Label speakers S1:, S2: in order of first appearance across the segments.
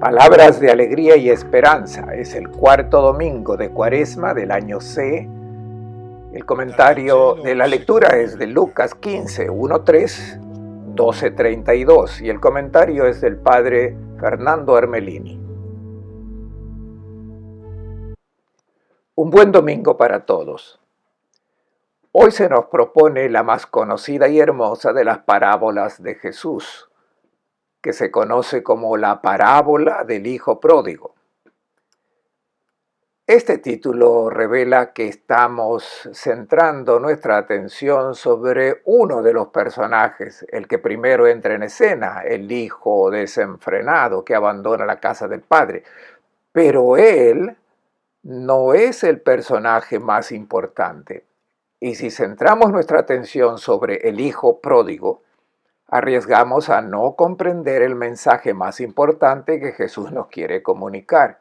S1: Palabras de alegría y esperanza. Es el cuarto domingo de Cuaresma del año C. El comentario de la lectura es de Lucas 15, 1-3, 12-32 y el comentario es del padre Fernando Armelini. Un buen domingo para todos. Hoy se nos propone la más conocida y hermosa de las parábolas de Jesús, que se conoce como la parábola del Hijo Pródigo. Este título revela que estamos centrando nuestra atención sobre uno de los personajes, el que primero entra en escena, el hijo desenfrenado que abandona la casa del padre. Pero él no es el personaje más importante. Y si centramos nuestra atención sobre el hijo pródigo, arriesgamos a no comprender el mensaje más importante que Jesús nos quiere comunicar.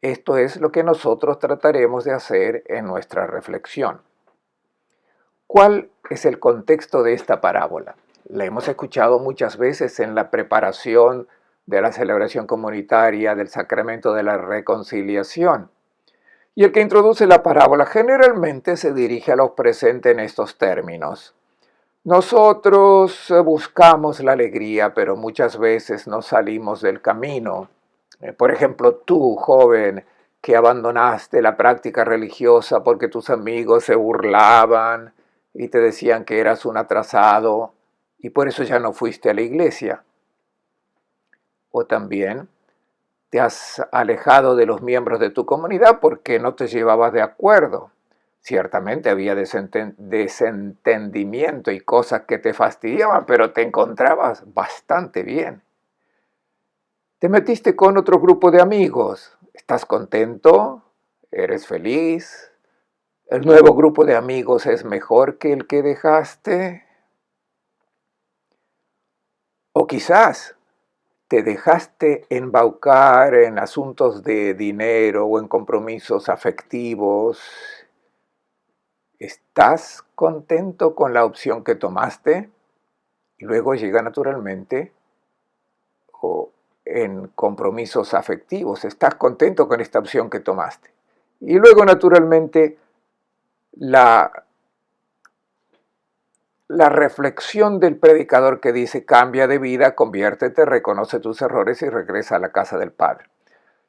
S1: Esto es lo que nosotros trataremos de hacer en nuestra reflexión. ¿Cuál es el contexto de esta parábola? La hemos escuchado muchas veces en la preparación de la celebración comunitaria del sacramento de la reconciliación. Y el que introduce la parábola generalmente se dirige a los presentes en estos términos. Nosotros buscamos la alegría, pero muchas veces nos salimos del camino. Por ejemplo, tú, joven, que abandonaste la práctica religiosa porque tus amigos se burlaban y te decían que eras un atrasado y por eso ya no fuiste a la iglesia. O también te has alejado de los miembros de tu comunidad porque no te llevabas de acuerdo. Ciertamente había desentendimiento y cosas que te fastidiaban, pero te encontrabas bastante bien. Te metiste con otro grupo de amigos. ¿Estás contento? ¿Eres feliz? ¿El nuevo grupo de amigos es mejor que el que dejaste? O quizás te dejaste embaucar en asuntos de dinero o en compromisos afectivos. ¿Estás contento con la opción que tomaste? Y luego llega naturalmente en compromisos afectivos. ¿Estás contento con esta opción que tomaste? Y luego naturalmente la reflexión del predicador que dice: cambia de vida, conviértete, reconoce tus errores y regresa a la casa del Padre.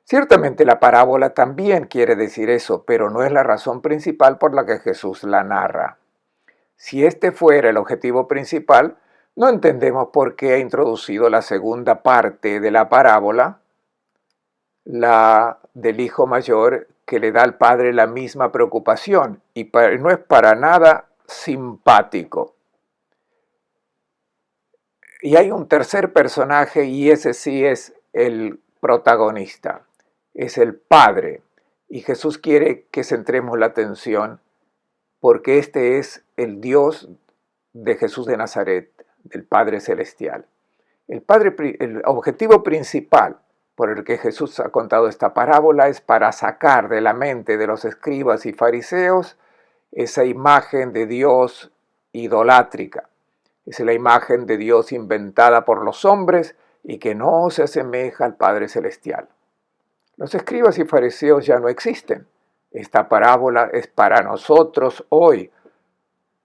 S1: Ciertamente la parábola también quiere decir eso, pero no es la razón principal por la que Jesús la narra. Si este fuera el objetivo principal, no entendemos por qué ha introducido la segunda parte de la parábola, la del hijo mayor, que le da al padre la misma preocupación y no es para nada simpático. Y hay un tercer personaje y ese sí es el protagonista. Es el Padre, y Jesús quiere que centremos la atención porque este es el Dios de Jesús de Nazaret, del Padre Celestial. El objetivo principal por el que Jesús ha contado esta parábola es para sacar de la mente de los escribas y fariseos esa imagen de Dios idolátrica. Es la imagen de Dios inventada por los hombres y que no se asemeja al Padre Celestial. Los escribas y fariseos ya no existen. Esta parábola es para nosotros hoy,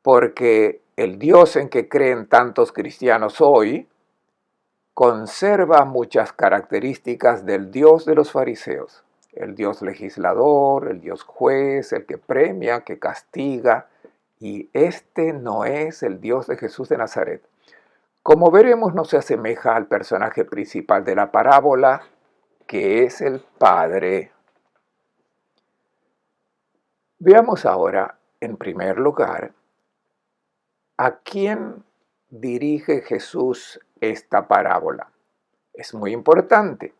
S1: porque el Dios en que creen tantos cristianos hoy conserva muchas características del Dios de los fariseos. El Dios legislador, el Dios juez, el que premia, que castiga, y este no es el Dios de Jesús de Nazaret. Como veremos, no se asemeja al personaje principal de la parábola, que es el Padre. Veamos ahora, en primer lugar, a quién dirige Jesús esta parábola. Es muy importante,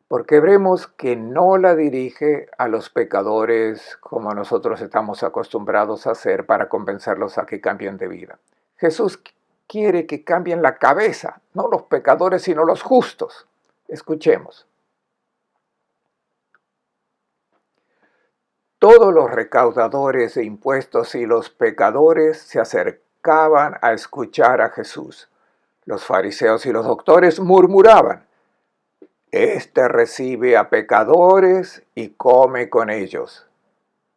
S1: porque veremos que no la dirige a los pecadores como nosotros estamos acostumbrados a hacer para convencerlos a que cambien de vida. Jesús quiere que cambien la cabeza, no los pecadores, sino los justos. Escuchemos. Todos los recaudadores de impuestos y los pecadores se acercaban a escuchar a Jesús. Los fariseos y los doctores murmuraban: Este recibe a pecadores y come con ellos.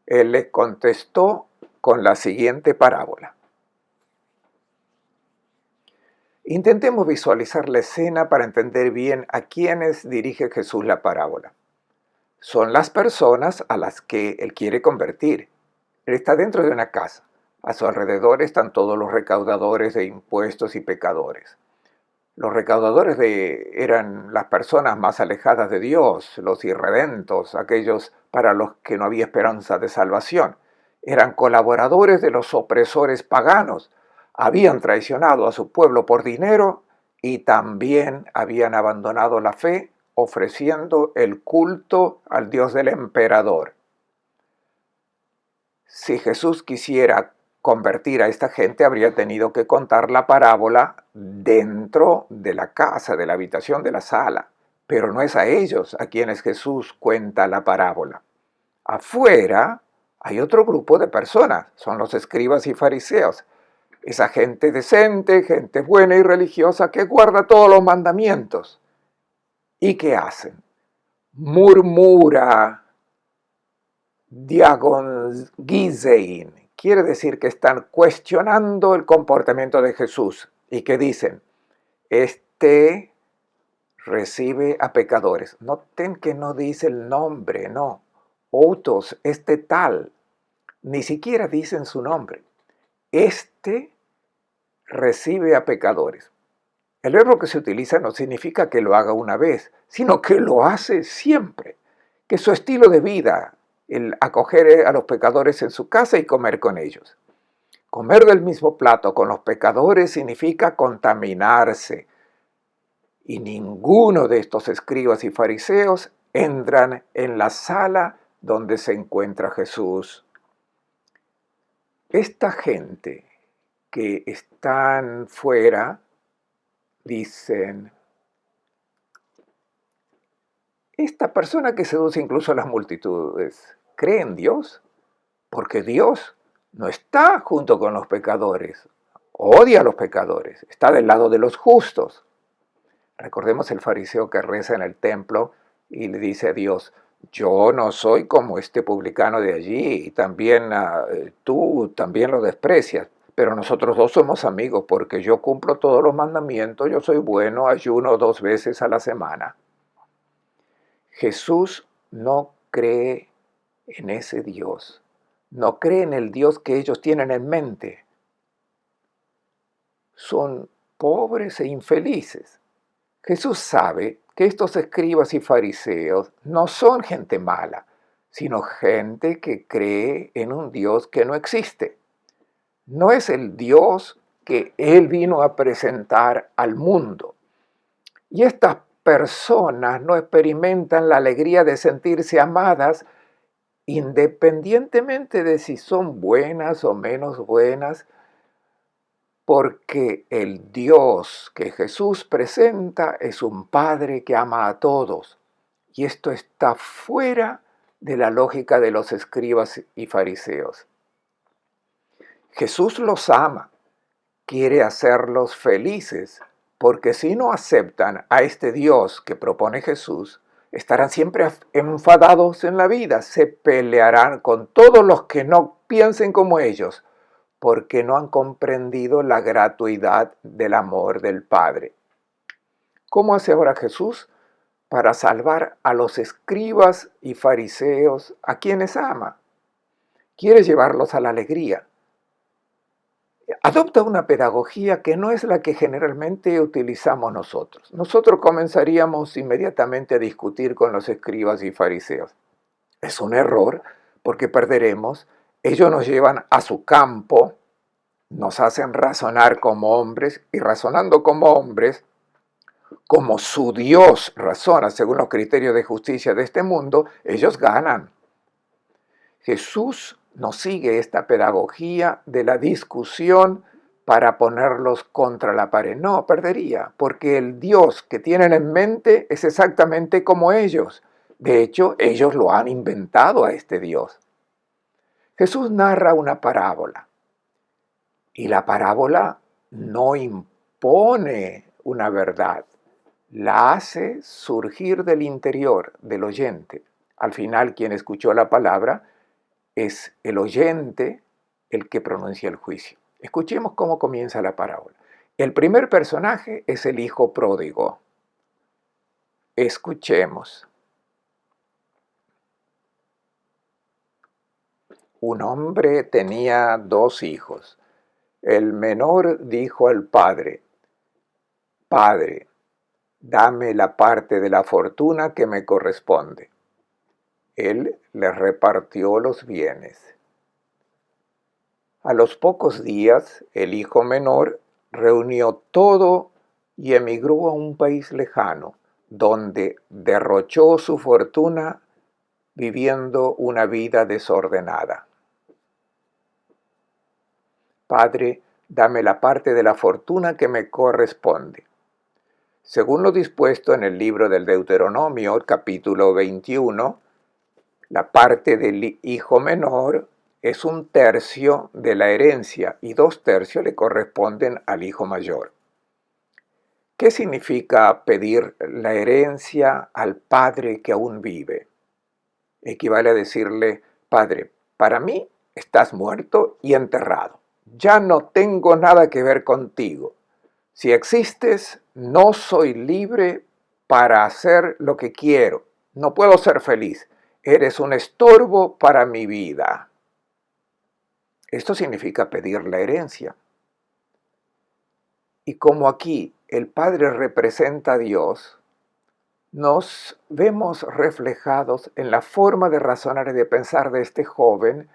S1: Él les contestó con la siguiente parábola. Intentemos visualizar la escena para entender bien a quiénes dirige Jesús la parábola. Son las personas a las que Él quiere convertir. Él está dentro de una casa. A su alrededor están todos los recaudadores de impuestos y pecadores. Los recaudadores eran las personas más alejadas de Dios, los irredentos, aquellos para los que no había esperanza de salvación. Eran colaboradores de los opresores paganos. Habían traicionado a su pueblo por dinero y también habían abandonado la fe, ofreciendo el culto al Dios del emperador. Si Jesús quisiera convertir a esta gente, habría tenido que contar la parábola dentro de la casa, de la habitación, de la sala. Pero no es a ellos a quienes Jesús cuenta la parábola. Afuera hay otro grupo de personas, son los escribas y fariseos. Esa gente decente, gente buena y religiosa que guarda todos los mandamientos. ¿Y qué hacen? Murmura, diagongizein. Quiere decir que están cuestionando el comportamiento de Jesús y que dicen, este recibe a pecadores. Noten que no dice el nombre, no. Otros, este tal, ni siquiera dicen su nombre. Este recibe a pecadores. El verbo que se utiliza no significa que lo haga una vez, sino que lo hace siempre, que su estilo de vida, el acoger a los pecadores en su casa y comer con ellos. Comer del mismo plato con los pecadores significa contaminarse. Y ninguno de estos escribas y fariseos entran en la sala donde se encuentra Jesús. Esta gente que están fuera dicen, esta persona que seduce incluso a las multitudes, ¿cree en Dios? Porque Dios no está junto con los pecadores, odia a los pecadores, está del lado de los justos. Recordemos el fariseo que reza en el templo y le dice a Dios, yo no soy como este publicano de allí, y también tú también lo desprecias, pero nosotros dos somos amigos porque yo cumplo todos los mandamientos, yo soy bueno, ayuno 2 veces a la semana. Jesús no cree en ese Dios, no cree en el Dios que ellos tienen en mente. Son pobres e infelices. Jesús sabe que estos escribas y fariseos no son gente mala, sino gente que cree en un Dios que no existe. No es el Dios que Él vino a presentar al mundo. Y estas personas no experimentan la alegría de sentirse amadas independientemente de si son buenas o menos buenas, porque el Dios que Jesús presenta es un Padre que ama a todos. Y esto está fuera de la lógica de los escribas y fariseos. Jesús los ama, quiere hacerlos felices, porque si no aceptan a este Dios que propone Jesús, estarán siempre enfadados en la vida, se pelearán con todos los que no piensen como ellos, porque no han comprendido la gratuidad del amor del Padre. ¿Cómo hace ahora Jesús para salvar a los escribas y fariseos a quienes ama? Quiere llevarlos a la alegría. Adopta una pedagogía que no es la que generalmente utilizamos nosotros. Nosotros comenzaríamos inmediatamente a discutir con los escribas y fariseos. Es un error porque perderemos. Ellos nos llevan a su campo, nos hacen razonar como hombres y razonando como hombres, como su Dios razona según los criterios de justicia de este mundo, ellos ganan. Jesús no sigue esta pedagogía de la discusión para ponerlos contra la pared. No, perdería, porque el Dios que tienen en mente es exactamente como ellos. De hecho, ellos lo han inventado a este Dios. Jesús narra una parábola y la parábola no impone una verdad. la hace surgir del interior del oyente. Al final, quien escuchó la palabra es el oyente el que pronuncia el juicio. Escuchemos cómo comienza la parábola. El primer personaje es el hijo pródigo. Escuchemos. Un hombre tenía 2 hijos. El menor dijo al padre: Padre, dame la parte de la fortuna que me corresponde. Él le repartió los bienes. A los pocos días, el hijo menor reunió todo y emigró a un país lejano, donde derrochó su fortuna viviendo una vida desordenada. Padre, dame la parte de la fortuna que me corresponde. Según lo dispuesto en el libro del Deuteronomio, capítulo 21, la parte del hijo menor es 1/3 de la herencia y 2/3 le corresponden al hijo mayor. ¿Qué significa pedir la herencia al padre que aún vive? Equivale a decirle: Padre, para mí estás muerto y enterrado. Ya no tengo nada que ver contigo. Si existes, no soy libre para hacer lo que quiero. No puedo ser feliz. Eres un estorbo para mi vida. Esto significa pedir la herencia. Y como aquí el Padre representa a Dios, nos vemos reflejados en la forma de razonar y de pensar de este joven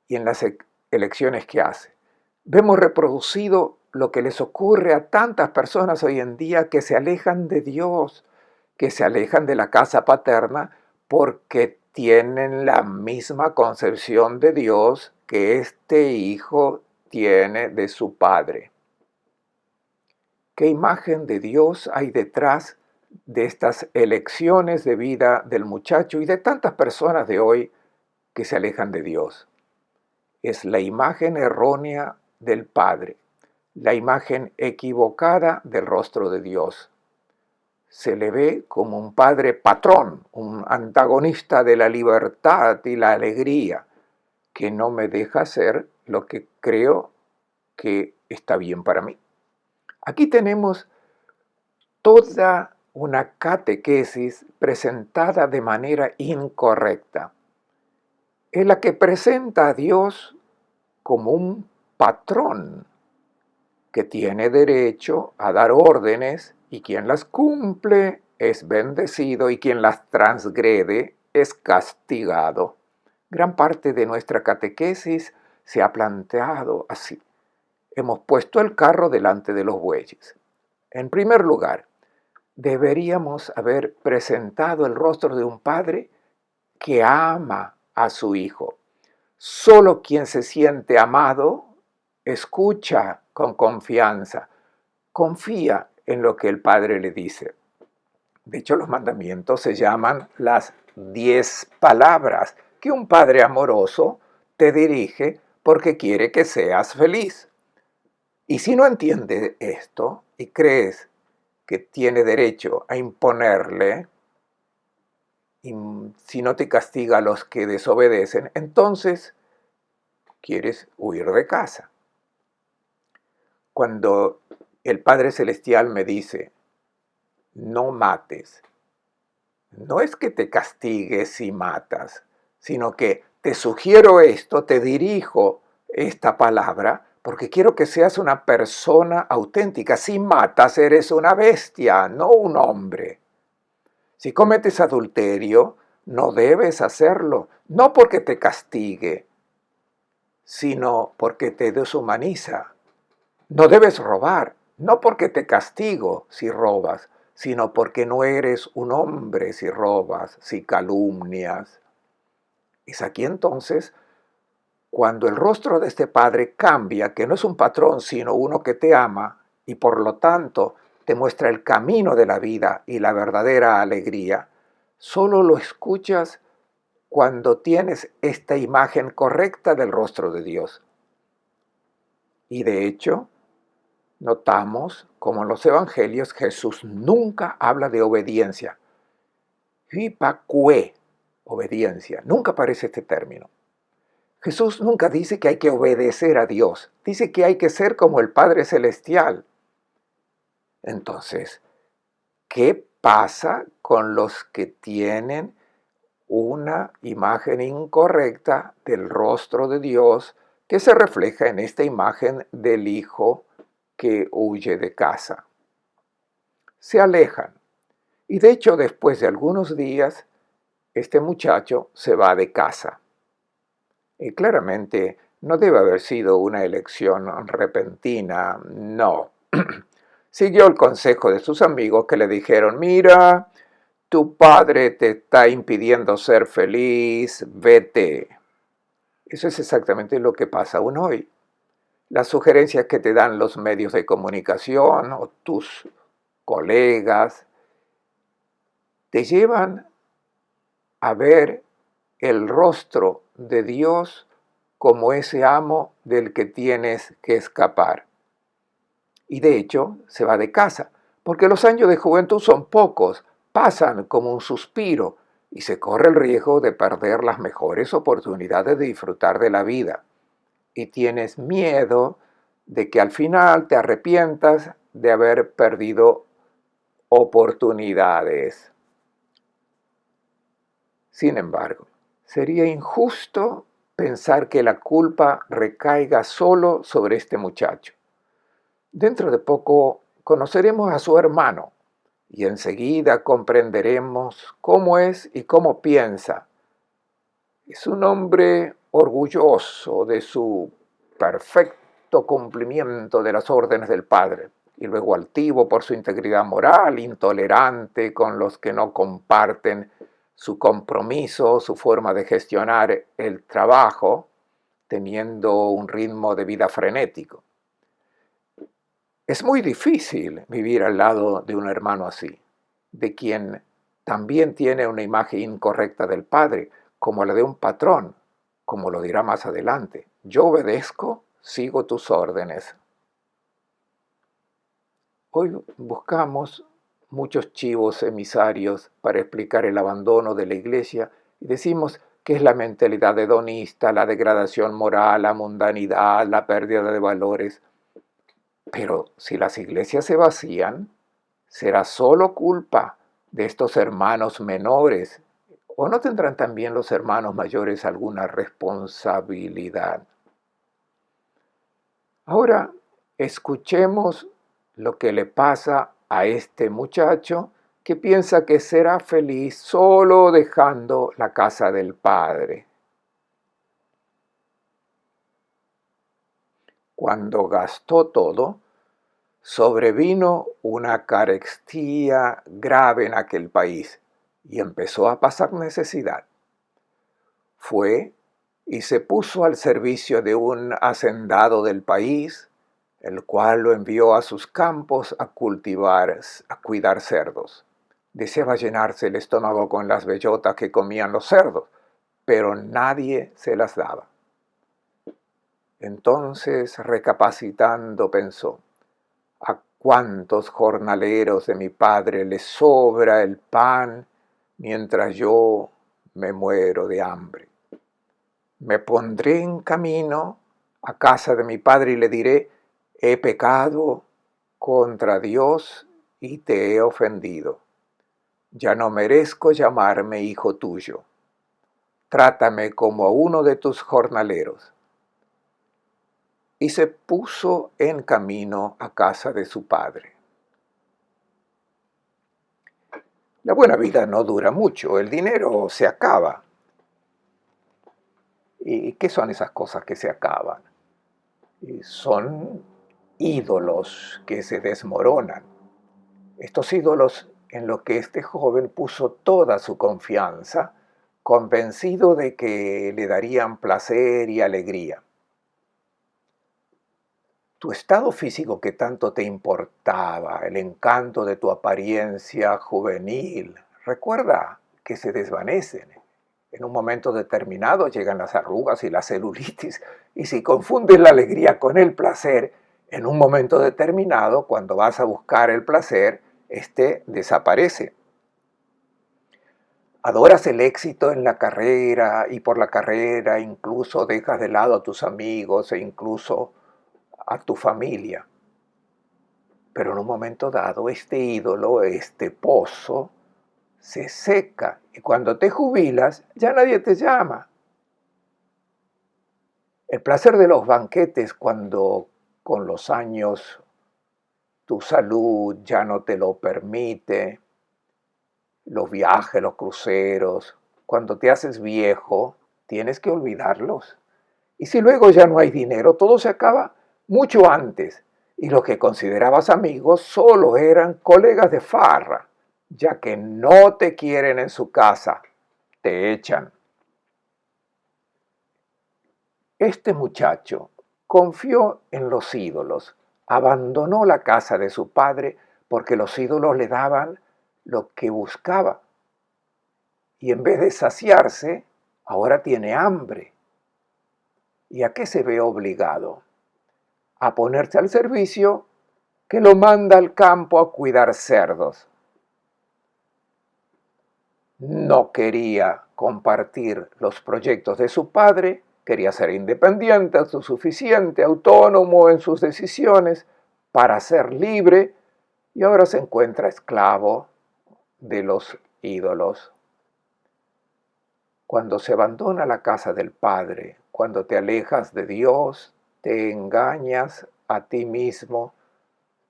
S1: y en las elecciones que hace. Vemos reproducido lo que les ocurre a tantas personas hoy en día que se alejan de Dios, que se alejan de la casa paterna porque tienen la misma concepción de Dios que este hijo tiene de su padre. ¿Qué imagen de Dios hay detrás de estas elecciones de vida del muchacho y de tantas personas de hoy que se alejan de Dios? Es la imagen errónea del Padre, la imagen equivocada del rostro de Dios. Se le ve como un padre patrón, un antagonista de la libertad y la alegría, que no me deja hacer lo que creo que está bien para mí. Aquí tenemos toda una catequesis presentada de manera incorrecta, en la que presenta a Dios como un patrón que tiene derecho a dar órdenes y quien las cumple es bendecido y quien las transgrede es castigado. Gran parte de nuestra catequesis se ha planteado así. Hemos puesto el carro delante de los bueyes. En primer lugar, deberíamos haber presentado el rostro de un padre que ama a su hijo. Solo quien se siente amado escucha con confianza, confía en lo que el Padre le dice. De hecho, los mandamientos se llaman las 10 palabras que un padre amoroso te dirige porque quiere que seas feliz. Y si no entiendes esto y crees que tiene derecho a imponerle, y si no te castiga a los que desobedecen, entonces quieres huir de casa. Cuando el Padre Celestial me dice, no mates, no es que te castigues si matas, sino que te sugiero esto, te dirijo esta palabra, porque quiero que seas una persona auténtica. Si matas, eres una bestia, no un hombre. Si cometes adulterio, no debes hacerlo, no porque te castigue, sino porque te deshumaniza. No debes robar, no porque te castigo si robas, sino porque no eres un hombre si robas, si calumnias. Es aquí entonces cuando el rostro de este padre cambia, que no es un patrón, sino uno que te ama y por lo tanto te muestra el camino de la vida y la verdadera alegría. Solo lo escuchas cuando tienes esta imagen correcta del rostro de Dios. Y de hecho, Notamos como en los evangelios Jesús nunca habla de obediencia. Hipacue, obediencia. Nunca aparece este término. Jesús nunca dice que hay que obedecer a Dios. Dice que hay que ser como el Padre Celestial. Entonces, ¿qué pasa con los que tienen una imagen incorrecta del rostro de Dios que se refleja en esta imagen del hijo que huye de casa? Se alejan. Y de hecho, después de algunos días, este muchacho se va de casa. Y claramente no debe haber sido una elección repentina, no. Siguió el consejo de sus amigos que le dijeron: mira, tu padre te está impidiendo ser feliz, vete. Eso es exactamente lo que pasa aún hoy. Las sugerencias que te dan los medios de comunicación o tus colegas te llevan a ver el rostro de Dios como ese amo del que tienes que escapar. Y de hecho se va de casa, porque los años de juventud son pocos, pasan como un suspiro y se corre el riesgo de perder las mejores oportunidades de disfrutar de la vida. Y tienes miedo de que al final te arrepientas de haber perdido oportunidades. Sin embargo, sería injusto pensar que la culpa recaiga solo sobre este muchacho. Dentro de poco conoceremos a su hermano y enseguida comprenderemos cómo es y cómo piensa. Es un hombre orgulloso de su perfecto cumplimiento de las órdenes del Padre y luego altivo por su integridad moral, intolerante con los que no comparten su compromiso, su forma de gestionar el trabajo, teniendo un ritmo de vida frenético. Es muy difícil vivir al lado de un hermano así, de quien también tiene una imagen incorrecta del Padre, como la de un patrón, como lo dirá más adelante. Yo obedezco, sigo tus órdenes. Hoy buscamos muchos chivos emisarios para explicar el abandono de la iglesia y decimos que es la mentalidad hedonista, la degradación moral, la mundanidad, la pérdida de valores. Pero si las iglesias se vacían, será solo culpa de estos hermanos menores, ¿o no tendrán también los hermanos mayores alguna responsabilidad? Ahora, escuchemos lo que le pasa a este muchacho que piensa que será feliz solo dejando la casa del padre. Cuando gastó todo, sobrevino una carestía grave en aquel país y empezó a pasar necesidad. Fue y se puso al servicio de un hacendado del país, el cual lo envió a sus campos a cuidar cerdos. Deseaba llenarse el estómago con las bellotas que comían los cerdos, pero nadie se las daba. Entonces, recapacitando, pensó: ¿a cuántos jornaleros de mi padre les sobra el pan mientras yo me muero de hambre? Me pondré en camino a casa de mi padre y le diré: he pecado contra Dios y te he ofendido. Ya no merezco llamarme hijo tuyo. Trátame como a uno de tus jornaleros. Y se puso en camino a casa de su padre. La buena vida no dura mucho, el dinero se acaba. ¿Y qué son esas cosas que se acaban? Son ídolos que se desmoronan. Estos ídolos en los que este joven puso toda su confianza, convencido de que le darían placer y alegría. Tu estado físico que tanto te importaba, el encanto de tu apariencia juvenil, recuerda que se desvanecen. En un momento determinado llegan las arrugas y la celulitis, y si confundes la alegría con el placer, En un momento determinado, cuando vas a buscar el placer, este desaparece. Adoras el éxito en la carrera y por la carrera incluso dejas de lado a tus amigos e incluso a tu familia. Pero en un momento dado, este ídolo, este pozo, se seca y cuando te jubilas ya nadie te llama. El placer de los banquetes cuando con los años tu salud ya no te lo permite, los viajes, los cruceros, cuando te haces viejo, tienes que olvidarlos. Y si luego ya no hay dinero, todo se acaba mucho antes. Y los que considerabas amigos solo eran colegas de farra, ya que no te quieren en su casa, te echan. Este muchacho confió en los ídolos, abandonó la casa de su padre porque los ídolos le daban lo que buscaba. Y en vez de saciarse, ahora tiene hambre. ¿Y a qué se ve obligado? A ponerse al servicio que lo manda al campo a cuidar cerdos. No quería compartir los proyectos de su padre, quería ser independiente, autosuficiente, autónomo en sus decisiones para ser libre y ahora se encuentra esclavo de los ídolos. Cuando se abandona la casa del Padre, cuando te alejas de Dios, te engañas a ti mismo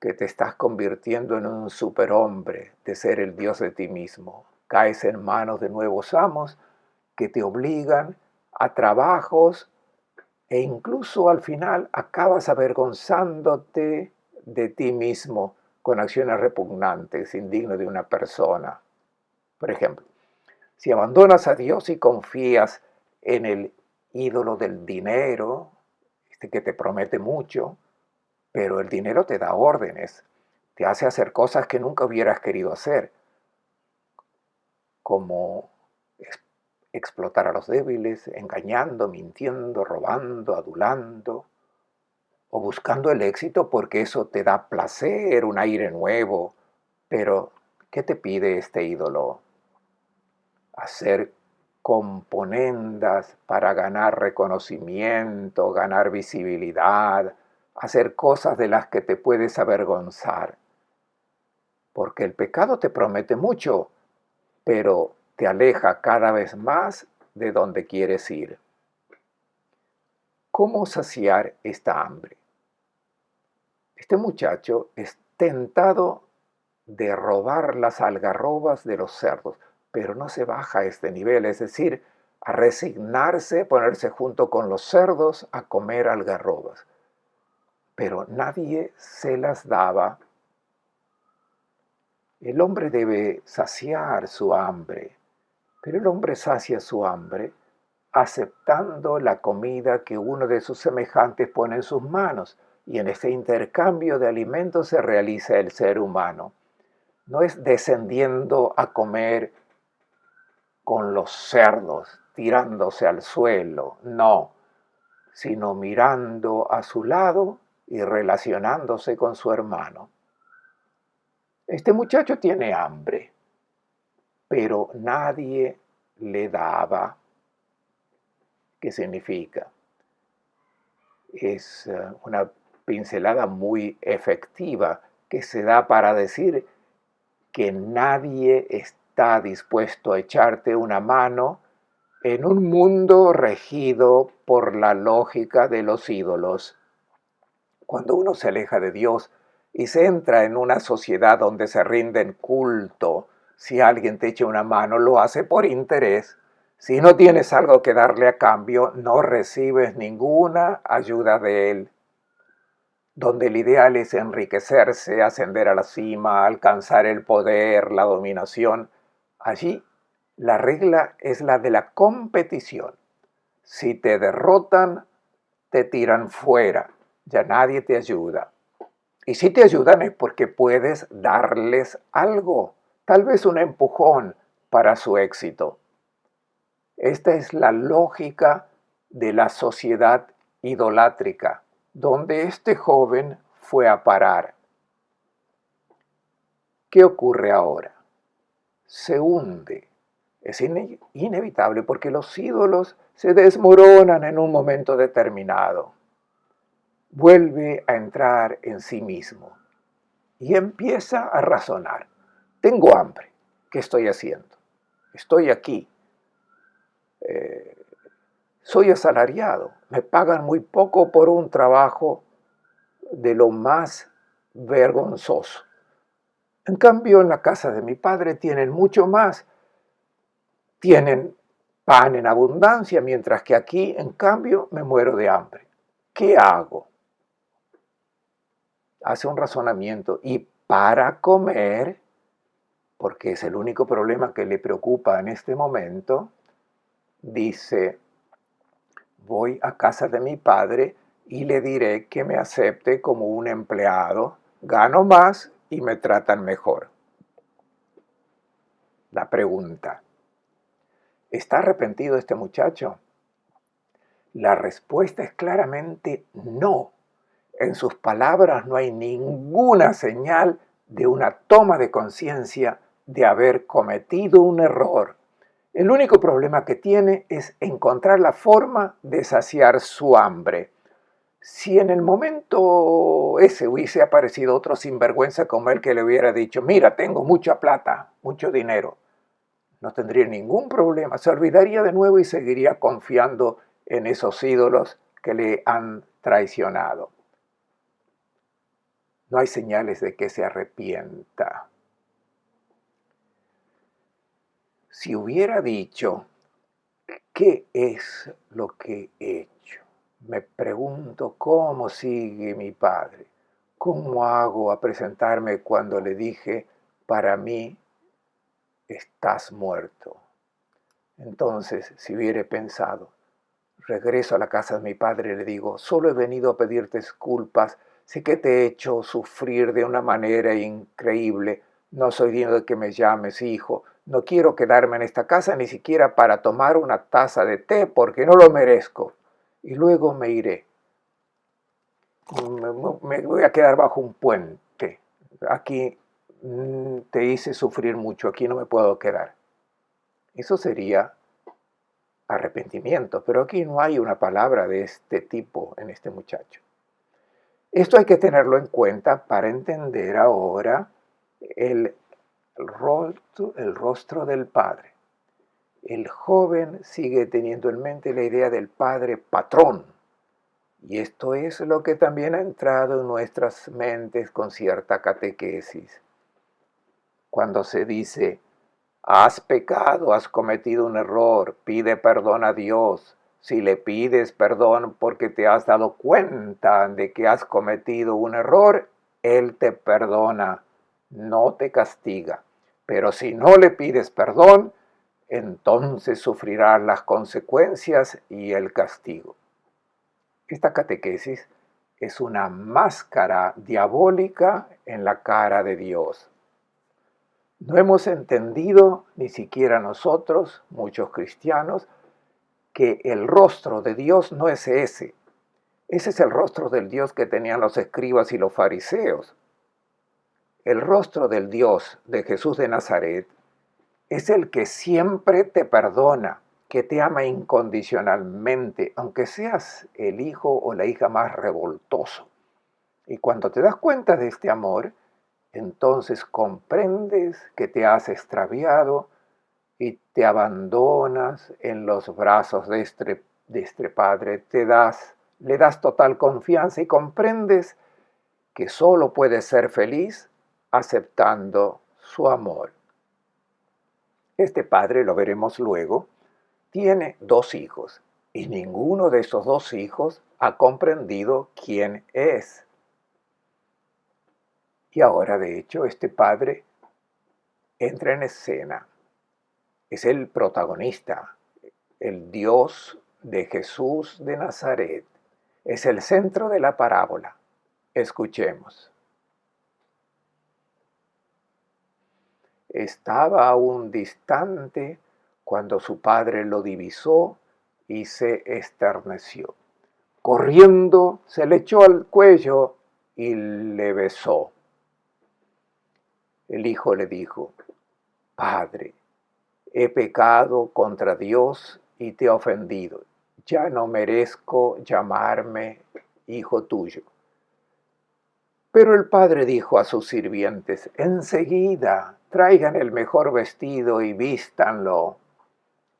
S1: que te estás convirtiendo en un superhombre de ser el Dios de ti mismo. Caes en manos de nuevos amos que te obligan a trabajos e incluso al final acabas avergonzándote de ti mismo con acciones repugnantes, indignas de una persona. Por ejemplo, si abandonas a Dios y confías en el ídolo del dinero, este que te promete mucho, pero el dinero te da órdenes, te hace hacer cosas que nunca hubieras querido hacer, como explotar a los débiles, engañando, mintiendo, robando, adulando, o buscando el éxito porque eso te da placer, un aire nuevo. Pero, ¿qué te pide este ídolo? Hacer componendas para ganar reconocimiento, ganar visibilidad, hacer cosas de las que te puedes avergonzar. Porque el pecado te promete mucho, pero te aleja cada vez más de donde quieres ir. ¿Cómo saciar esta hambre? Este muchacho es tentado de robar las algarrobas de los cerdos, pero no se baja a este nivel, es decir, a resignarse, ponerse junto con los cerdos a comer algarrobas. Pero nadie se las daba. El hombre debe saciar su hambre, pero el hombre sacia su hambre aceptando la comida que uno de sus semejantes pone en sus manos, y en este intercambio de alimentos se realiza el ser humano. No es descendiendo a comer con los cerdos, tirándose al suelo, no, sino mirando a su lado y relacionándose con su hermano. Este muchacho tiene hambre, pero nadie le daba. ¿Qué significa? Es una pincelada muy efectiva que se da para decir que nadie está dispuesto a echarte una mano en un mundo regido por la lógica de los ídolos. Cuando uno se aleja de Dios y se entra en una sociedad donde se rinden culto, si alguien te echa una mano, lo hace por interés. Si no tienes algo que darle a cambio, no recibes ninguna ayuda de él. Donde el ideal es enriquecerse, ascender a la cima, alcanzar el poder, la dominación, allí la regla es la de la competición. Si te derrotan, te tiran fuera, ya nadie te ayuda. Y si te ayudan es porque puedes darles algo, tal vez un empujón para su éxito. Esta es la lógica de la sociedad idolátrica, donde este joven fue a parar. ¿Qué ocurre ahora? Se hunde. Es inevitable porque los ídolos se desmoronan en un momento determinado. Vuelve a entrar en sí mismo y empieza a razonar. Tengo hambre. ¿Qué estoy haciendo? Estoy aquí. Soy asalariado. Me pagan muy poco por un trabajo de lo más vergonzoso. En cambio, en la casa de mi padre tienen mucho más. Tienen pan en abundancia, mientras que aquí, en cambio, me muero de hambre. ¿Qué hago? Hace un razonamiento y para comer, porque es el único problema que le preocupa en este momento, dice, voy a casa de mi padre y le diré que me acepte como un empleado, gano más y me tratan mejor. La pregunta, ¿está arrepentido este muchacho? La respuesta es claramente no. En sus palabras no hay ninguna señal de una toma de conciencia de haber cometido un error. El único problema que tiene es encontrar la forma de saciar su hambre. Si en el momento ese hubiese aparecido otro sinvergüenza como él que le hubiera dicho, mira, tengo mucha plata, mucho dinero, no tendría ningún problema, se olvidaría de nuevo y seguiría confiando en esos ídolos que le han traicionado. No hay señales de que se arrepienta. Si hubiera dicho, ¿qué es lo que he hecho? Me pregunto cómo sigue mi padre. ¿Cómo hago a presentarme cuando le dije, para mí estás muerto? Entonces, si hubiera pensado, regreso a la casa de mi padre y le digo, solo he venido a pedirte disculpas, sé que te he hecho sufrir de una manera increíble, no soy digno de que me llames hijo, no quiero quedarme en esta casa ni siquiera para tomar una taza de té porque no lo merezco. Y luego me iré. Me voy a quedar bajo un puente. Aquí te hice sufrir mucho, aquí no me puedo quedar. Eso sería arrepentimiento, pero aquí no hay una palabra de este tipo en este muchacho. Esto hay que tenerlo en cuenta para entender ahora el rostro del padre. El joven sigue teniendo en mente la idea del padre patrón, y esto es lo que también ha entrado en nuestras mentes con cierta catequesis. Cuando se dice, has pecado, has cometido un error, pide perdón a Dios. Si le pides perdón porque te has dado cuenta de que has cometido un error, Él te perdona, no te castiga. Pero si no le pides perdón, entonces sufrirás las consecuencias y el castigo. Esta catequesis es una máscara diabólica en la cara de Dios. No hemos entendido, ni siquiera nosotros, muchos cristianos, que el rostro de Dios no es ese. Ese es el rostro del Dios que tenían los escribas y los fariseos. El rostro del Dios de Jesús de Nazaret es el que siempre te perdona, que te ama incondicionalmente, aunque seas el hijo o la hija más revoltoso. Y cuando te das cuenta de este amor, entonces comprendes que te has extraviado y te abandonas en los brazos de este Padre, le das total confianza y comprendes que solo puedes ser feliz aceptando su amor. Este padre, lo veremos luego, tiene dos hijos y ninguno de esos dos hijos ha comprendido quién es. Y ahora, de hecho, este padre entra en escena. Es el protagonista, el Dios de Jesús de Nazaret. Es el centro de la parábola. Escuchemos. Estaba aún distante cuando su padre lo divisó y se esterneció. Corriendo, se le echó al cuello y le besó. El hijo le dijo: Padre, he pecado contra Dios y te he ofendido. Ya no merezco llamarme hijo tuyo. Pero el padre dijo a sus sirvientes: enseguida traigan el mejor vestido y vístanlo.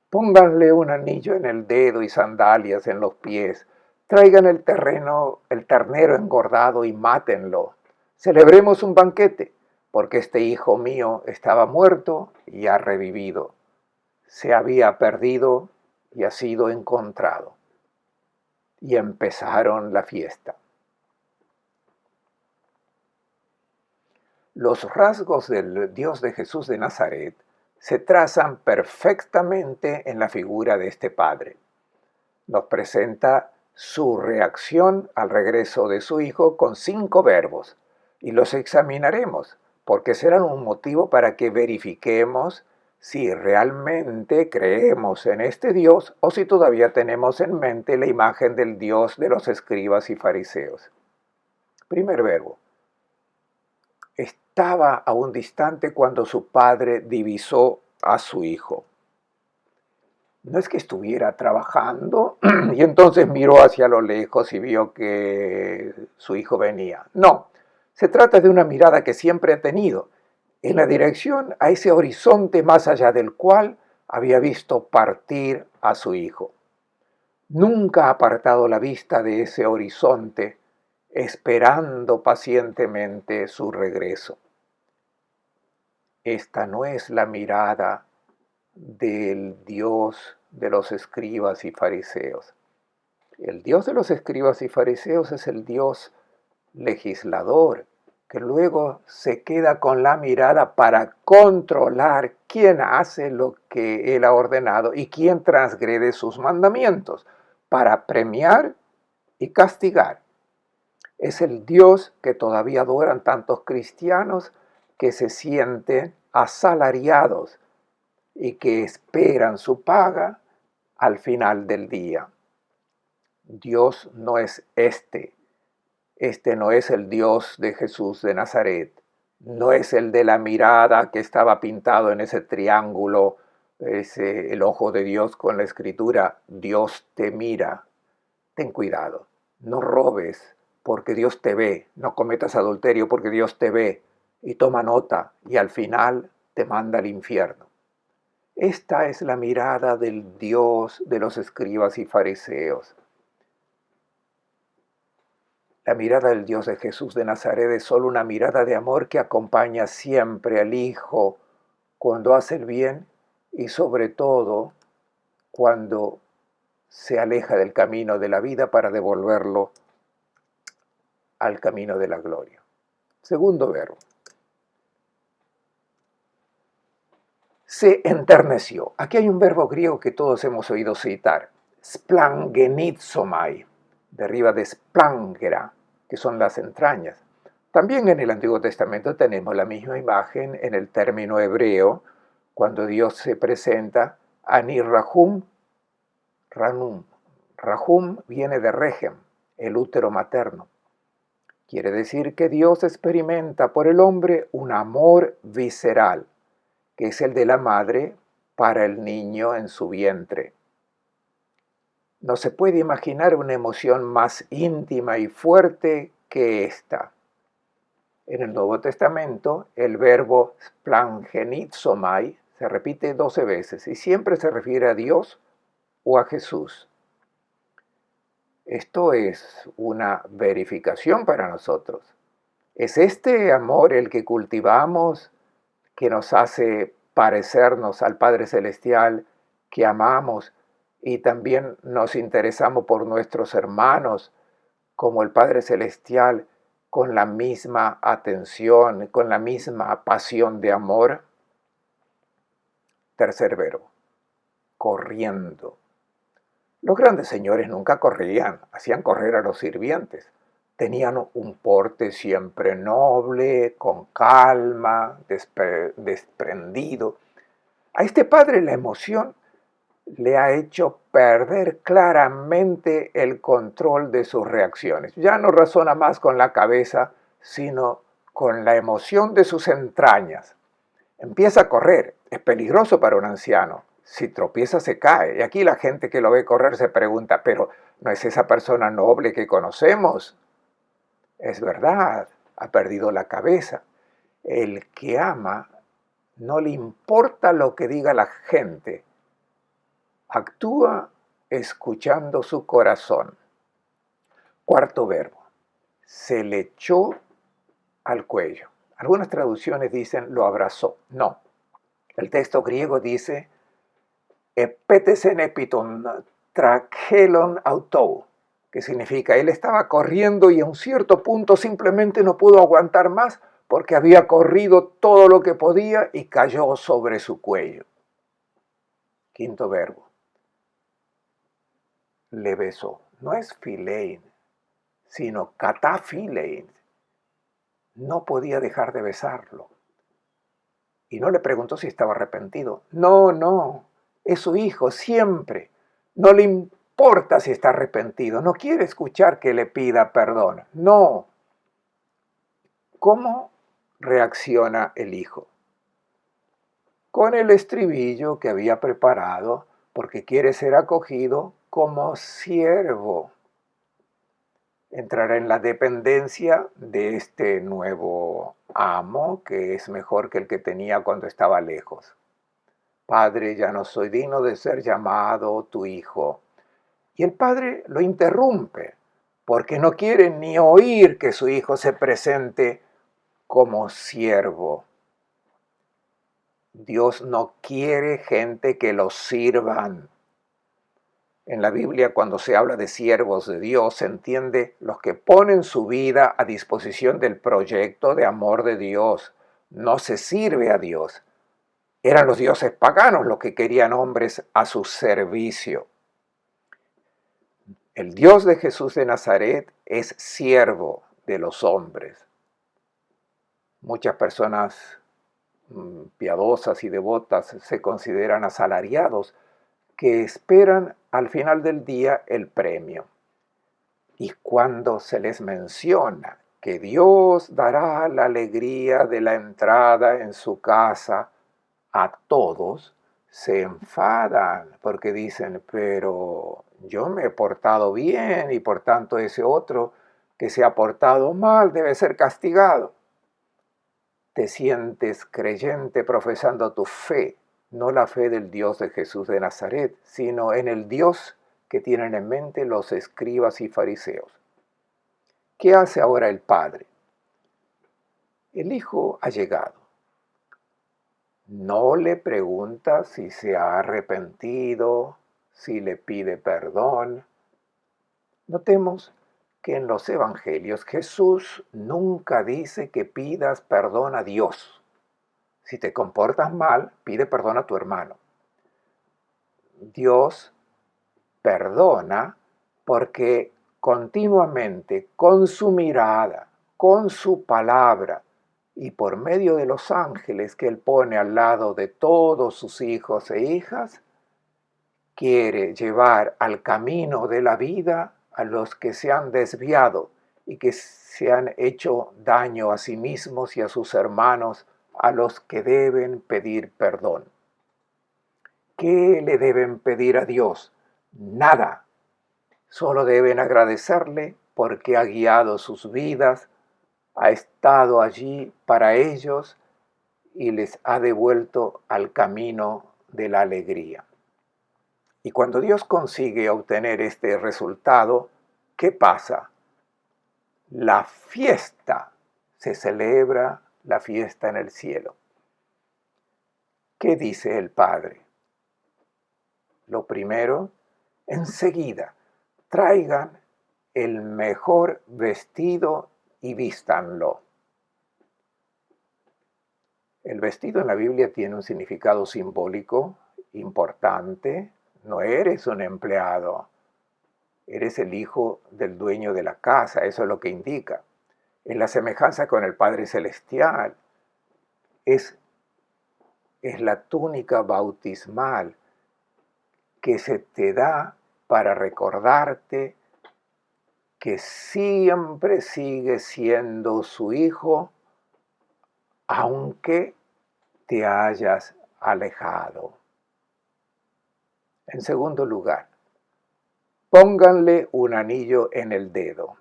S1: Pónganle un anillo en el dedo y sandalias en los pies. Traigan el ternero engordado y mátenlo. Celebremos un banquete, porque este hijo mío estaba muerto y ha revivido. Se había perdido y ha sido encontrado. Y empezaron la fiesta. Los rasgos del Dios de Jesús de Nazaret se trazan perfectamente en la figura de este padre. Nos presenta su reacción al regreso de su hijo con 5 verbos, y los examinaremos porque serán un motivo para que verifiquemos si realmente creemos en este Dios o si todavía tenemos en mente la imagen del Dios de los escribas y fariseos. Primer verbo. Estaba aún distante cuando su padre divisó a su hijo. No es que estuviera trabajando y entonces miró hacia lo lejos y vio que su hijo venía. No, se trata de una mirada que siempre ha tenido, en la dirección a ese horizonte más allá del cual había visto partir a su hijo. Nunca ha apartado la vista de ese horizonte, esperando pacientemente su regreso. Esta no es la mirada del Dios de los escribas y fariseos. El Dios de los escribas y fariseos es el Dios legislador, que luego se queda con la mirada para controlar quién hace lo que él ha ordenado y quién transgrede sus mandamientos, para premiar y castigar. Es el Dios que todavía adoran tantos cristianos que se sienten asalariados y que esperan su paga al final del día. Dios no es este no es el Dios de Jesús de Nazaret, no es el de la mirada que estaba pintado en ese triángulo, el ojo de Dios con la escritura, Dios te mira. Ten cuidado, no robes porque Dios te ve, no cometas adulterio porque Dios te ve, y toma nota y al final te manda al infierno. Esta es la mirada del Dios de los escribas y fariseos. La mirada del Dios de Jesús de Nazaret es solo una mirada de amor que acompaña siempre al Hijo cuando hace el bien y sobre todo cuando se aleja del camino de la vida para devolverlo al camino de la gloria. Segundo verbo. Se enterneció. Aquí hay un verbo griego que todos hemos oído citar. Splangenizomai, deriva de splangera, que son las entrañas. También en el Antiguo Testamento tenemos la misma imagen en el término hebreo, cuando Dios se presenta Ani Rahum, Ranum. Rahum viene de Regem, el útero materno. Quiere decir que Dios experimenta por el hombre un amor visceral, que es el de la madre para el niño en su vientre. No se puede imaginar una emoción más íntima y fuerte que esta. En el Nuevo Testamento, el verbo splangenizomai se repite 12 veces y siempre se refiere a Dios o a Jesús. Esto es una verificación para nosotros. ¿Es este amor el que cultivamos que nos hace parecernos al Padre Celestial, que amamos y también nos interesamos por nuestros hermanos, como el Padre Celestial, con la misma atención, con la misma pasión de amor? Tercer verbo, corriendo. Los grandes señores nunca corrían, hacían correr a los sirvientes. Tenían un porte siempre noble, con calma, desprendido. A este padre la emoción le ha hecho perder claramente el control de sus reacciones. Ya no razona más con la cabeza, sino con la emoción de sus entrañas. Empieza a correr, es peligroso para un anciano. Si tropieza se cae. Y aquí la gente que lo ve correr se pregunta, pero ¿no es esa persona noble que conocemos? Es verdad, ha perdido la cabeza. El que ama no le importa lo que diga la gente, actúa escuchando su corazón. Cuarto verbo, se le echó al cuello. Algunas traducciones dicen lo abrazó. No, el texto griego dice epetesen epiton trakelon autou, que significa él estaba corriendo y a un cierto punto simplemente no pudo aguantar más porque había corrido todo lo que podía y cayó sobre su cuello. Quinto verbo, le besó. No es filein, sino catafilein. No podía dejar de besarlo. Y no le preguntó si estaba arrepentido. No, no, es su hijo siempre. No le importa si está arrepentido. No quiere escuchar que le pida perdón. No. ¿Cómo reacciona el hijo? Con el estribillo que había preparado porque quiere ser acogido como siervo. Entrará en la dependencia de este nuevo amo que es mejor que el que tenía cuando estaba lejos. Padre, ya no soy digno de ser llamado tu hijo. Y el padre lo interrumpe porque no quiere ni oír que su hijo se presente como siervo. Dios no quiere gente que lo sirvan. En la Biblia, cuando se habla de siervos de Dios, se entiende los que ponen su vida a disposición del proyecto de amor de Dios. No se sirve a Dios. Eran los dioses paganos los que querían hombres a su servicio. El Dios de Jesús de Nazaret es siervo de los hombres. Muchas personas piadosas y devotas se consideran asalariados que esperan al final del día el premio. Y cuando se les menciona que Dios dará la alegría de la entrada en su casa a todos, se enfadan porque dicen, pero yo me he portado bien y por tanto ese otro que se ha portado mal debe ser castigado. Te sientes creyente profesando tu fe, no la fe del Dios de Jesús de Nazaret, sino en el Dios que tienen en mente los escribas y fariseos. ¿Qué hace ahora el Padre? El Hijo ha llegado. No le pregunta si se ha arrepentido, si le pide perdón. Notemos que en los evangelios Jesús nunca dice que pidas perdón a Dios. Si te comportas mal, pide perdón a tu hermano. Dios perdona porque continuamente con su mirada, con su palabra y por medio de los ángeles que Él pone al lado de todos sus hijos e hijas, quiere llevar al camino de la vida a los que se han desviado y que se han hecho daño a sí mismos y a sus hermanos, a los que deben pedir perdón. ¿Qué le deben pedir a Dios? Nada. Solo deben agradecerle porque ha guiado sus vidas, ha estado allí para ellos y les ha devuelto al camino de la alegría. Y cuando Dios consigue obtener este resultado, ¿qué pasa? La fiesta, se celebra la fiesta en el cielo. ¿Qué dice el Padre? Lo primero, enseguida, traigan el mejor vestido y vístanlo. El vestido en la Biblia tiene un significado simbólico importante. No eres un empleado, eres el hijo del dueño de la casa, eso es lo que indica. En la semejanza con el Padre Celestial, es la túnica bautismal que se te da para recordarte que siempre sigue siendo su hijo, aunque te hayas alejado. En segundo lugar, pónganle un anillo en el dedo.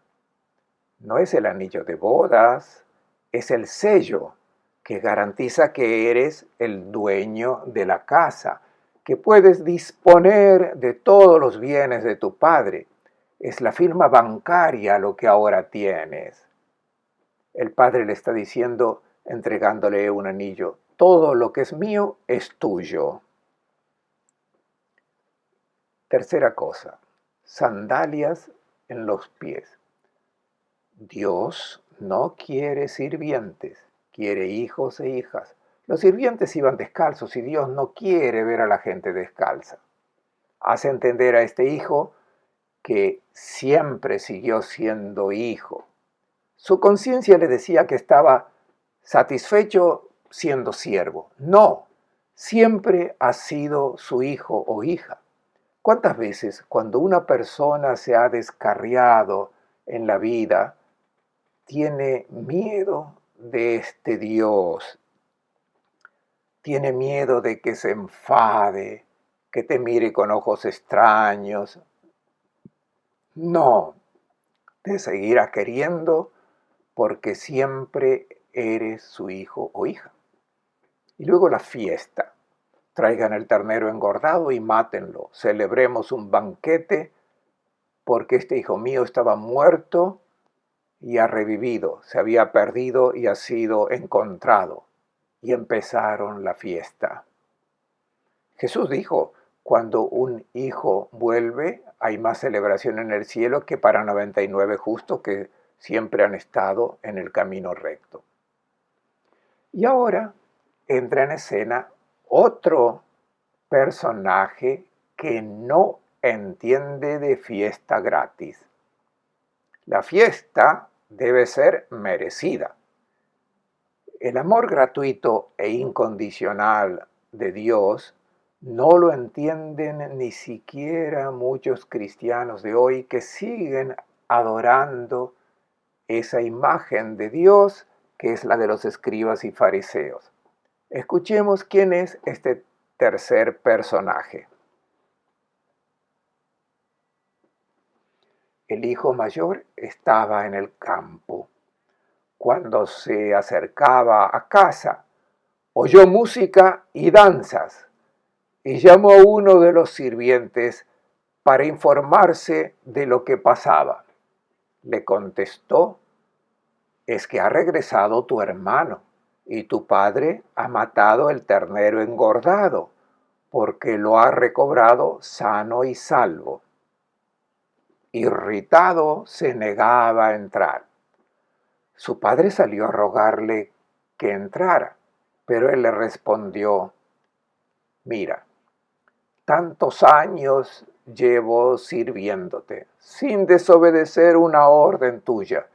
S1: No es el anillo de bodas, es el sello que garantiza que eres el dueño de la casa, que puedes disponer de todos los bienes de tu padre. Es la firma bancaria lo que ahora tienes. El padre le está diciendo, entregándole un anillo, todo lo que es mío es tuyo. Tercera cosa, sandalias en los pies. Dios no quiere sirvientes, quiere hijos e hijas. Los sirvientes iban descalzos y Dios no quiere ver a la gente descalza. Hace entender a este hijo que siempre siguió siendo hijo. Su conciencia le decía que estaba satisfecho siendo siervo. No, siempre ha sido su hijo o hija. ¿Cuántas veces cuando una persona se ha descarriado en la vida, tiene miedo de este Dios, tiene miedo de que se enfade, que te mire con ojos extraños? No, te seguirá queriendo porque siempre eres su hijo o hija. Y luego la fiesta. Traigan el ternero engordado y mátenlo. Celebremos un banquete porque este hijo mío estaba muerto y ha revivido, se había perdido y ha sido encontrado. Y empezaron la fiesta. Jesús dijo, cuando un hijo vuelve, hay más celebración en el cielo que para 99 justos que siempre han estado en el camino recto. Y ahora entra en escena otro personaje que no entiende de fiesta gratis. La fiesta debe ser merecida. El amor gratuito e incondicional de Dios no lo entienden ni siquiera muchos cristianos de hoy que siguen adorando esa imagen de Dios que es la de los escribas y fariseos. Escuchemos quién es este tercer personaje. El hijo mayor estaba en el campo. Cuando se acercaba a casa, oyó música y danzas y llamó a uno de los sirvientes para informarse de lo que pasaba. Le contestó, es que ha regresado tu hermano y tu padre ha matado el ternero engordado porque lo ha recobrado sano y salvo. Irritado, se negaba a entrar. Su padre salió a rogarle que entrara, pero él le respondió, mira, tantos años llevo sirviéndote sin desobedecer una orden tuya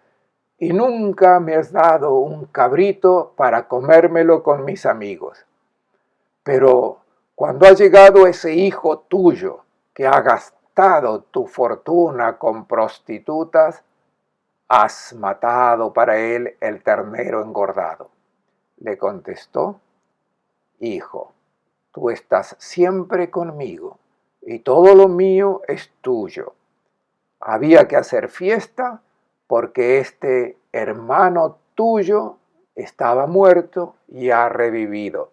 S1: y nunca me has dado un cabrito para comérmelo con mis amigos. Pero cuando ha llegado ese hijo tuyo que ha gastado tu fortuna con prostitutas, has matado para él el ternero engordado. Le contestó, hijo, tú estás siempre conmigo y todo lo mío es tuyo. Había que hacer fiesta porque este hermano tuyo estaba muerto y ha revivido.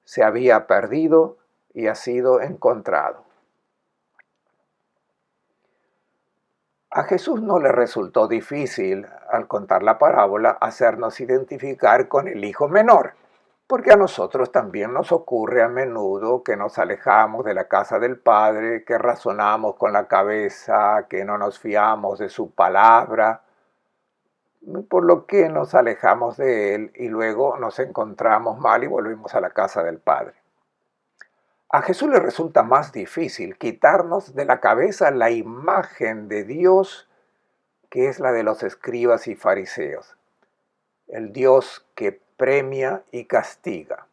S1: Se había perdido y ha sido encontrado. A Jesús no le resultó difícil, al contar la parábola, hacernos identificar con el hijo menor, porque a nosotros también nos ocurre a menudo que nos alejamos de la casa del Padre, que razonamos con la cabeza, que no nos fiamos de su palabra, por lo que nos alejamos de Él y luego nos encontramos mal y volvemos a la casa del Padre. A Jesús le resulta más difícil quitarnos de la cabeza la imagen de Dios que es la de los escribas y fariseos, el Dios que premia y castiga.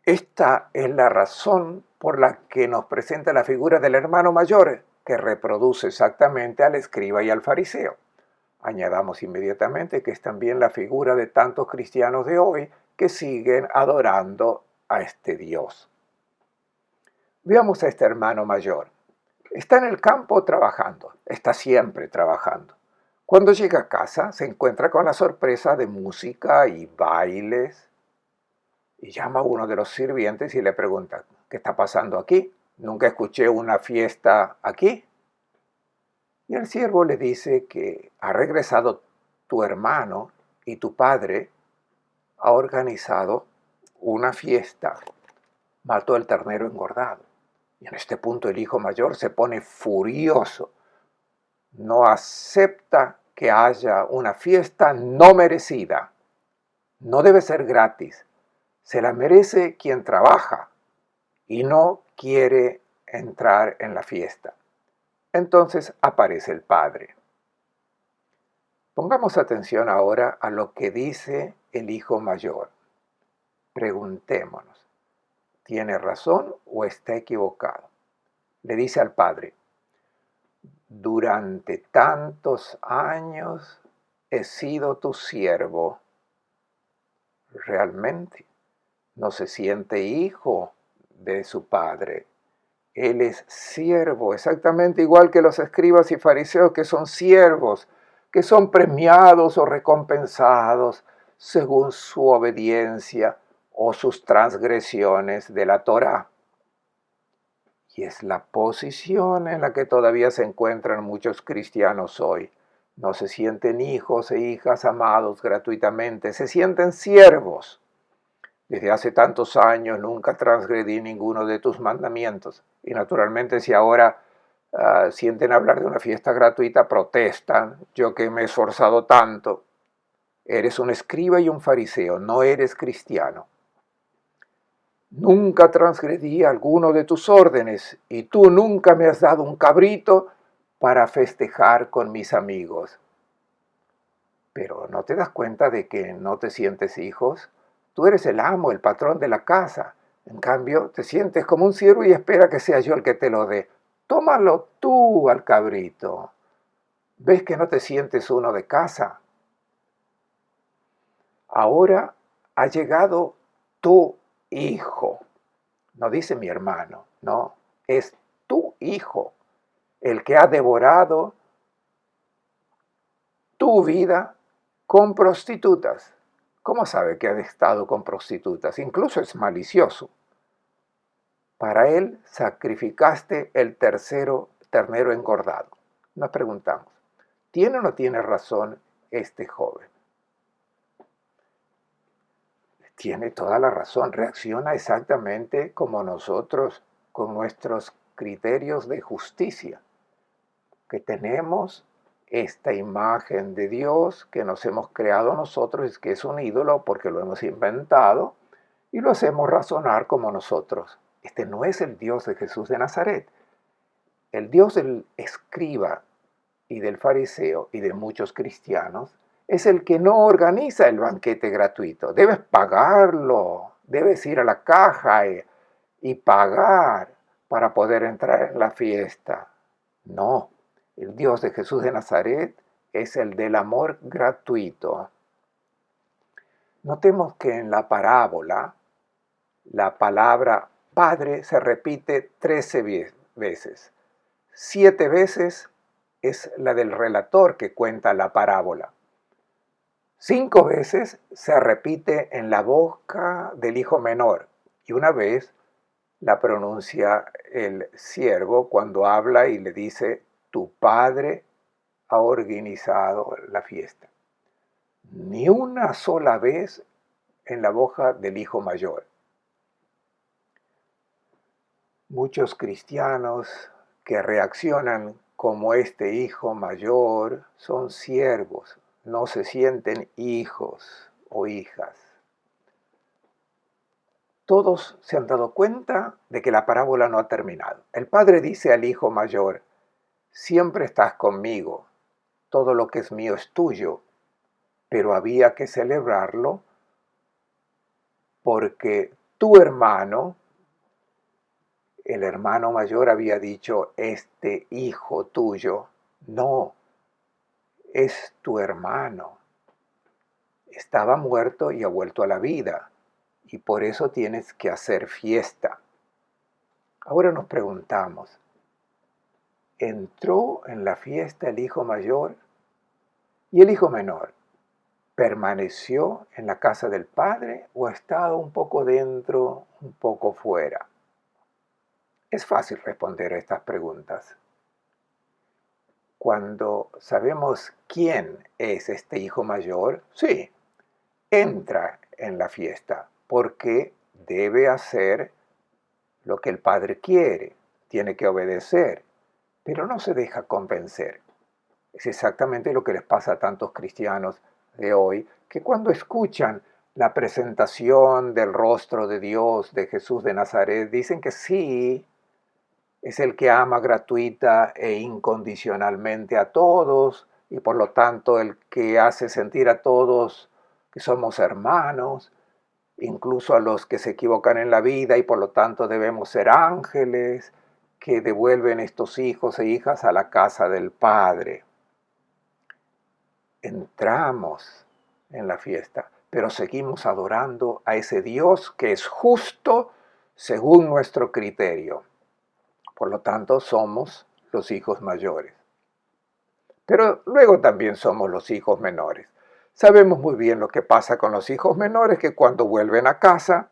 S1: Esta es la razón por la que nos presenta la figura del hermano mayor, que reproduce exactamente al escriba y al fariseo. Añadamos inmediatamente que es también la figura de tantos cristianos de hoy que siguen adorando a este Dios. Veamos a este hermano mayor. Está en el campo trabajando, está siempre trabajando. Cuando llega a casa se encuentra con la sorpresa de música y bailes y llama a uno de los sirvientes y le pregunta, ¿qué está pasando aquí? Nunca escuché una fiesta aquí. Y el siervo le dice que ha regresado tu hermano y tu padre ha organizado una fiesta. Mató el ternero engordado. Y en este punto el hijo mayor se pone furioso. No acepta que haya una fiesta no merecida. No debe ser gratis. Se la merece quien trabaja y no quiere entrar en la fiesta. Entonces aparece el padre. Pongamos atención ahora a lo que dice el hijo mayor. Preguntémonos, ¿tiene razón o está equivocado? Le dice al padre, durante tantos años he sido tu siervo. Realmente no se siente hijo de su padre. Él es siervo, exactamente igual que los escribas y fariseos que son siervos, que son premiados o recompensados según su obediencia o sus transgresiones de la Torá. Y es la posición en la que todavía se encuentran muchos cristianos hoy. No se sienten hijos e hijas amados gratuitamente, se sienten siervos. Desde hace tantos años nunca transgredí ninguno de tus mandamientos. Y naturalmente si ahora sienten hablar de una fiesta gratuita, protestan. Yo que me he esforzado tanto. Eres un escriba y un fariseo, no eres cristiano. Nunca transgredí alguno de tus órdenes y tú nunca me has dado un cabrito para festejar con mis amigos. Pero ¿no te das cuenta de que no te sientes hijos? Tú eres el amo, el patrón de la casa. En cambio, te sientes como un siervo y espera que sea yo el que te lo dé. Tómalo tú al cabrito. ¿Ves que no te sientes uno de casa? Ahora ha llegado tu hijo. No dice mi hermano, no. Es tu hijo el que ha devorado tu vida con prostitutas. ¿Cómo sabe que ha estado con prostitutas? Incluso es malicioso. Para él sacrificaste el tercero ternero engordado. Nos preguntamos, ¿tiene o no tiene razón este joven? Tiene toda la razón, reacciona exactamente como nosotros con nuestros criterios de justicia, que tenemos esta imagen de Dios que nos hemos creado nosotros, que es un ídolo porque lo hemos inventado y lo hacemos razonar como nosotros. Este no es el Dios de Jesús de Nazaret. El Dios del escriba y del fariseo y de muchos cristianos es el que no organiza el banquete gratuito. Debes pagarlo, debes ir a la caja y pagar para poder entrar en la fiesta. No, el Dios de Jesús de Nazaret es el del amor gratuito. Notemos que en la parábola la palabra Padre se repite 13 veces. 7 veces es la del relator que cuenta la parábola. 5 veces se repite en la boca del hijo menor y una vez la pronuncia el siervo cuando habla y le dice, tu padre ha organizado la fiesta. Ni una sola vez en la boca del hijo mayor. Muchos cristianos que reaccionan como este hijo mayor son siervos, no se sienten hijos o hijas. Todos se han dado cuenta de que la parábola no ha terminado. El padre dice al hijo mayor, siempre estás conmigo, todo lo que es mío es tuyo, pero había que celebrarlo porque tu hermano el hermano mayor había dicho, este hijo tuyo, no, es tu hermano. Estaba muerto y ha vuelto a la vida, y por eso tienes que hacer fiesta. Ahora nos preguntamos, ¿entró en la fiesta el hijo mayor y el hijo menor? ¿Permaneció en la casa del padre o ha estado un poco dentro, un poco fuera? Es fácil responder a estas preguntas. Cuando sabemos quién es este hijo mayor, sí, entra en la fiesta porque debe hacer lo que el padre quiere, tiene que obedecer, pero no se deja convencer. Es exactamente lo que les pasa a tantos cristianos de hoy, que cuando escuchan la presentación del rostro de Dios, de Jesús de Nazaret, dicen que sí, es el que ama gratuita e incondicionalmente a todos y por lo tanto el que hace sentir a todos que somos hermanos, incluso a los que se equivocan en la vida y por lo tanto debemos ser ángeles que devuelven estos hijos e hijas a la casa del Padre. Entramos en la fiesta, pero seguimos adorando a ese Dios que es justo según nuestro criterio. Por lo tanto, somos los hijos mayores. Pero luego también somos los hijos menores. Sabemos muy bien lo que pasa con los hijos menores, que cuando vuelven a casa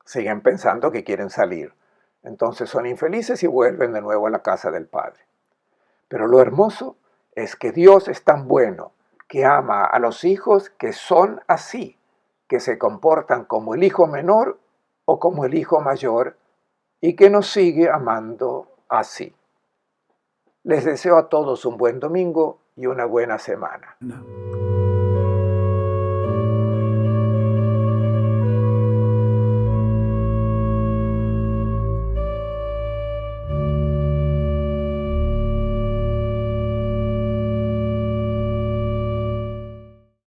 S1: siguen pensando que quieren salir. Entonces son infelices y vuelven de nuevo a la casa del Padre. Pero lo hermoso es que Dios es tan bueno que ama a los hijos que son así, que se comportan como el hijo menor o como el hijo mayor y que nos sigue amando así. Les deseo a todos un buen domingo y una buena semana.
S2: No.